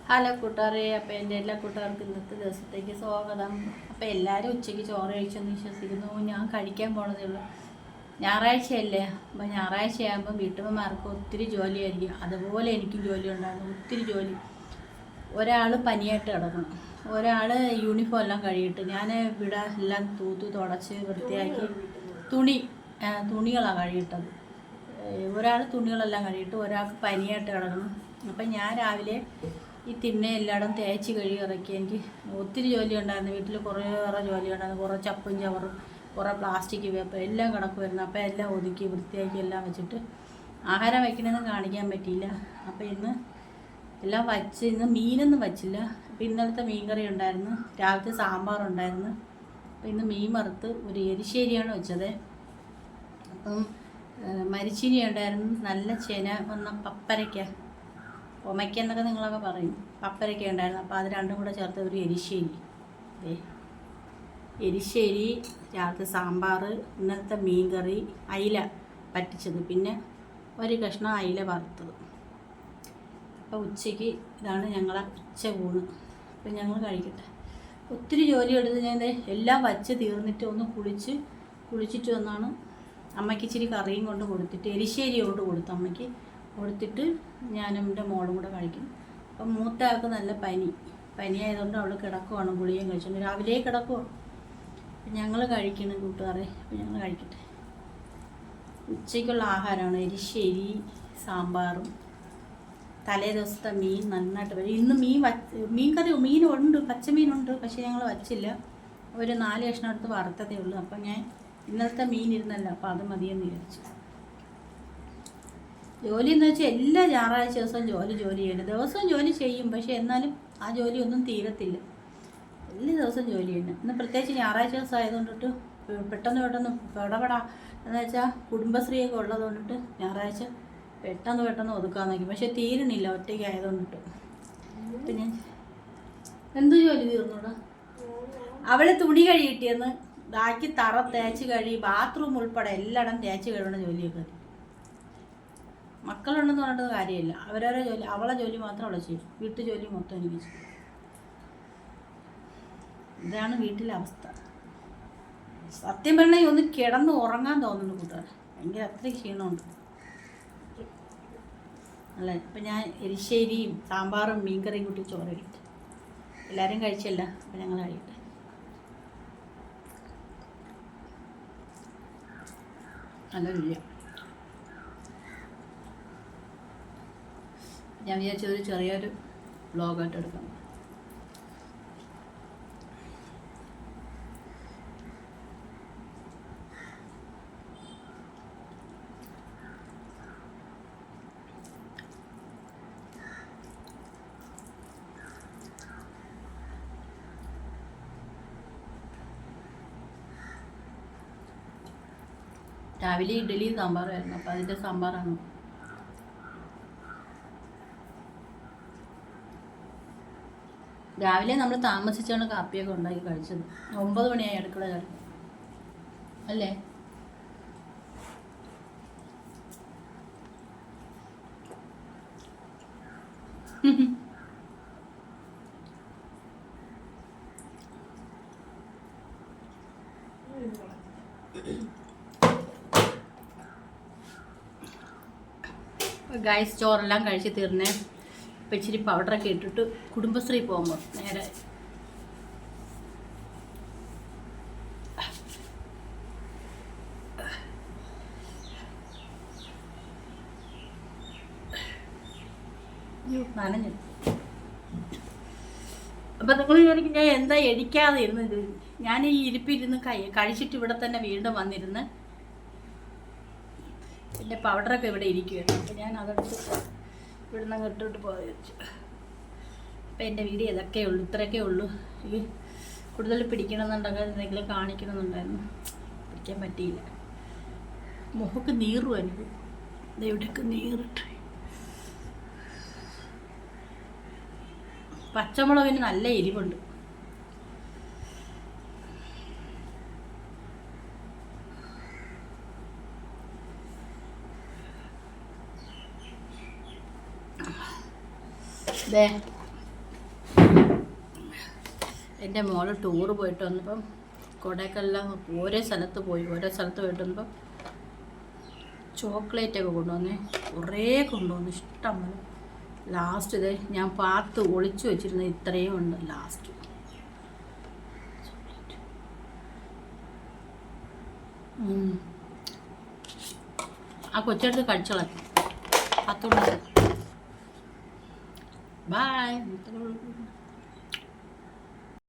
Hello കൂട്ടുകാരെ, അപ്പോൾ എൻ്റെ എല്ലാ കൂട്ടുകാർക്കും ഇന്നത്തെ ദിവസത്തേക്ക് സ്വാഗതം. അപ്പോൾ എല്ലാവരും ഉച്ചയ്ക്ക് ചോറ് കഴിച്ചെന്ന് വിശ്വസിക്കുന്നു. ഞാൻ കഴിക്കാൻ പോണതേ ഉള്ളൂ. ഞായറാഴ്ചയല്ലേ, അപ്പോൾ ഞായറാഴ്ചയാകുമ്പോൾ വീട്ടമ്മമാർക്ക് ഒത്തിരി ജോലിയായിരിക്കും. അതുപോലെ എനിക്കും ജോലി ഉണ്ടായിരുന്നു, ഒത്തിരി ജോലി. ഒരാൾ പനിയായിട്ട് കിടക്കണം, ഒരാൾ യൂണിഫോം എല്ലാം കഴിയിട്ട് ഞാൻ ഇവിടെ എല്ലാം തൂത്ത് തുടച്ച് വൃത്തിയാക്കി തുണികളാണ് കഴിയിട്ടത്. ഒരാൾ തുണികളെല്ലാം കഴിയിട്ട് ഒരാൾക്ക് പനിയായിട്ട് കിടക്കണം. അപ്പം ഞാൻ രാവിലെ ഈ തിണ്ണ എല്ലായിടം തേച്ച് കഴുകി ഇറക്കി. എനിക്ക് ഒത്തിരി ജോലി ഉണ്ടായിരുന്നു, വീട്ടിൽ കുറേയേറെ ജോലി ഉണ്ടായിരുന്നു. കുറേ ചപ്പും ചവറും കുറേ പ്ലാസ്റ്റിക് വേപ്പ് എല്ലാം കിടക്കുമായിരുന്നു. അപ്പോൾ എല്ലാം ഒതുക്കി വൃത്തിയാക്കി എല്ലാം വെച്ചിട്ട് ആഹാരം വയ്ക്കണമെന്ന് കാണിക്കാൻ പറ്റിയില്ല. അപ്പോൾ ഇന്ന് എല്ലാം വച്ച്, ഇന്ന് മീനൊന്നും വച്ചില്ല. അപ്പോൾ ഇന്നലത്തെ മീൻ കറി ഉണ്ടായിരുന്നു, രാവിലത്തെ സാമ്പാറുണ്ടായിരുന്നു. അപ്പോൾ ഇന്ന് മീൻ വറുത്ത് ഒരു എരിശ്ശേരിയാണ് വെച്ചത്. അപ്പം മരിച്ചീനി ഉണ്ടായിരുന്നു, നല്ല ചേന വന്ന പപ്പരയ്ക്ക, ഒമയ്ക്ക എന്നൊക്കെ നിങ്ങളൊക്കെ പറയും, പപ്പരയ്ക്ക ഉണ്ടായിരുന്നു. അപ്പോൾ അത് രണ്ടും കൂടെ ചേർത്ത് ഒരു എരിശ്ശേരി, രാവിലത്തെ സാമ്പാർ, ഇന്നലത്തെ മീൻ കറി, അയില പറ്റിച്ചത്, പിന്നെ ഒരു കഷ്ണം അയില വറുത്തത്. അപ്പോൾ ഉച്ചയ്ക്ക് ഇതാണ് ഞങ്ങളെ ഉച്ചയൂണ്. അപ്പം ഞങ്ങൾ കഴിക്കട്ടെ. ഒത്തിരി ജോലി എടുത്ത് ഞാൻ എല്ലാം വച്ച് തീർന്നിട്ട് ഒന്ന് കുളിച്ചിട്ട് വന്നാണ് അമ്മയ്ക്ക് ഇച്ചിരി കറിയും കൊണ്ട് കൊടുത്തിട്ട്, എരിശ്ശേരി കൊണ്ട് കൊടുത്തു അമ്മയ്ക്ക് കൊടുത്തിട്ട് ഞാനും എൻ്റെ മോളും കൂടെ കഴിക്കും. അപ്പം മൂത്ത ആൾക്ക് നല്ല പനിയായതുകൊണ്ട് അവൾ കിടക്കുവാണ്, ഗുളികയും കഴിച്ചുകൊണ്ട് രാവിലെ കിടക്കുവാണ്. അപ്പം ഞങ്ങൾ കഴിക്കണം കൂട്ടുകാരെ. അപ്പം ഞങ്ങൾ കഴിക്കട്ടെ. ഉച്ചയ്ക്കുള്ള ആഹാരമാണ് എരിശ്ശേരി, സാമ്പാറും, തലേ ദിവസത്തെ മീൻ നന്നായിട്ട് വരും. ഇന്ന് മീനുണ്ട്, പച്ചമീനുണ്ട്, പക്ഷേ ഞങ്ങൾ വച്ചില്ല. ഒരു 4 കഷ്ണം എടുത്ത് വറുത്തതേ ഉള്ളൂ. അപ്പം ഞാൻ ഇന്നലത്തെ മീൻ ഇരുന്നല്ല, അപ്പോൾ അത് മതിയെന്ന് വിചാരിച്ചു. ജോലി എന്ന് വെച്ചാൽ എല്ലാ ഞായറാഴ്ച ദിവസവും ജോലി ചെയ്യണം. ദിവസവും ജോലി ചെയ്യും, പക്ഷേ എന്നാലും ആ ജോലിയൊന്നും തീരത്തില്ല. എല്ലാ ദിവസവും ജോലി ചെയ്യണം. ഇന്ന് പ്രത്യേകിച്ച് ഞായറാഴ്ച ദിവസം ആയതുകൊണ്ടിട്ട് പെട്ടെന്ന് പെടപെടാ എന്ന് വെച്ചാൽ കുടുംബശ്രീയൊക്കെ ഉള്ളതുകൊണ്ടിട്ട് ഞായറാഴ്ച പെട്ടെന്ന് ഒതുക്കാൻ നോക്കി. പക്ഷേ തീരണില്ല, ഒറ്റയ്ക്ക് ആയതുകൊണ്ടിട്ട്. അപ്പം ഞാൻ എന്ത് ജോലി തീർന്നൂടാ? അവൾ തുണി കഴുകിയിട്ടിയെന്ന് ഇതാക്കി തറ തേച്ച് കഴുകി, ബാത്റൂം ഉൾപ്പെടെ എല്ലായിടം തേച്ച് കഴുകണ ജോലിയൊക്കെ. മക്കളുണ്ടെന്ന് പറഞ്ഞിട്ട് കാര്യമില്ല, അവരവരെ ജോലി, അവളെ ജോലി മാത്രം അവളെ ചെയ്യും, വീട്ടു ജോലി മൊത്തം എനിക്ക് ചെയ്യും. ഇതാണ് വീട്ടിലെ അവസ്ഥ. സത്യം പറഞ്ഞാൽ ഒന്ന് കിടന്ന് ഉറങ്ങാൻ തോന്നുന്നു കൂട്ടുകാർ, ഭയങ്കര അത്രയും ക്ഷീണമുണ്ട് അല്ലേ. ഇപ്പം ഞാൻ എരിശ്ശേരിയും സാമ്പാറും മീൻകറിയും കൂട്ടി ചോറ് കഴിക്കട്ടെ. എല്ലാവരും കഴിച്ചല്ല, അപ്പം ഞങ്ങൾ കഴിക്കട്ടെ. നല്ല രുചിയ. ഞാൻ വിചാരിച്ചൊരു ചെറിയൊരു വ്ളോഗായിട്ട് എടുക്കണം. രാവിലെ ഇഡ്ഡലി സാമ്പാറായിരുന്നു, അപ്പോൾ അതിൻ്റെ സാമ്പാറാണ്. രാവിലെ നമ്മൾ താമസിച്ചാണ് കാപ്പിയൊക്കെ ഉണ്ടാക്കി കഴിച്ചത്. 9 മണിയായി അടുക്കള കയറി അല്ലേ. ഗൈസ്, ചോറെല്ലാം കഴിച്ച് തീർന്നേ. ഇപ്പം ഇച്ചിരി പൗഡറൊക്കെ ഇട്ടിട്ട് കുടുംബശ്രീ പോകുമ്പോൾ നേരെ നനഞ്ഞു. അപ്പം നിങ്ങൾ വിചാരിക്കും ഞാൻ എന്താ എടിക്കാതെ ഇരുന്നത്. ഞാൻ ഈ ഇരിപ്പിരുന്ന് കഴിച്ചിട്ട് ഇവിടെ തന്നെ വീണ്ടും വന്നിരുന്ന് എൻ്റെ പൗഡറൊക്കെ ഇവിടെ ഇരിക്കുമായിരുന്നു. അപ്പോൾ ഞാൻ അതെടുത്ത് ഇവിടുന്ന് ഇട്ടിട്ട് പോയി വെച്ചു. അപ്പോൾ എൻ്റെ വീഡിയോ ഇതൊക്കെ ഉള്ളൂ, ഇത്രയൊക്കെ ഉള്ളൂ. ഈ കൂടുതൽ പിടിക്കണമെന്നുണ്ടെങ്കിൽ എന്തെങ്കിലും കാണിക്കണമെന്നുണ്ടായിരുന്നു, പിടിക്കാൻ പറ്റിയില്ല. മുഖക്ക് നീറും എനിക്ക്, ഇതെവിടെയൊക്കെ നീറിട്ട്. പച്ചമുളകിന് നല്ല എരിവുണ്ട്. എൻ്റെ മോള് ടൂറ് പോയിട്ട് വന്നപ്പം കൊടൈക്കനെല്ലാം ഓരോ സ്ഥലത്ത് പോയിട്ട് വന്നപ്പം ചോക്ലേറ്റൊക്കെ കൊണ്ടുവന്നേ, കുറേ കൊണ്ടുവന്നു, ഇഷ്ടം പോലെ. ലാസ്റ്റ് ഇത് ഞാൻ പാത്ത് ഒളിച്ചു വെച്ചിരുന്ന ഇത്രയും ഉണ്ട് ലാസ്റ്റ്. ആ കൊച്ചെടുത്ത് കഴിച്ചോളാം. 10 ബായ്.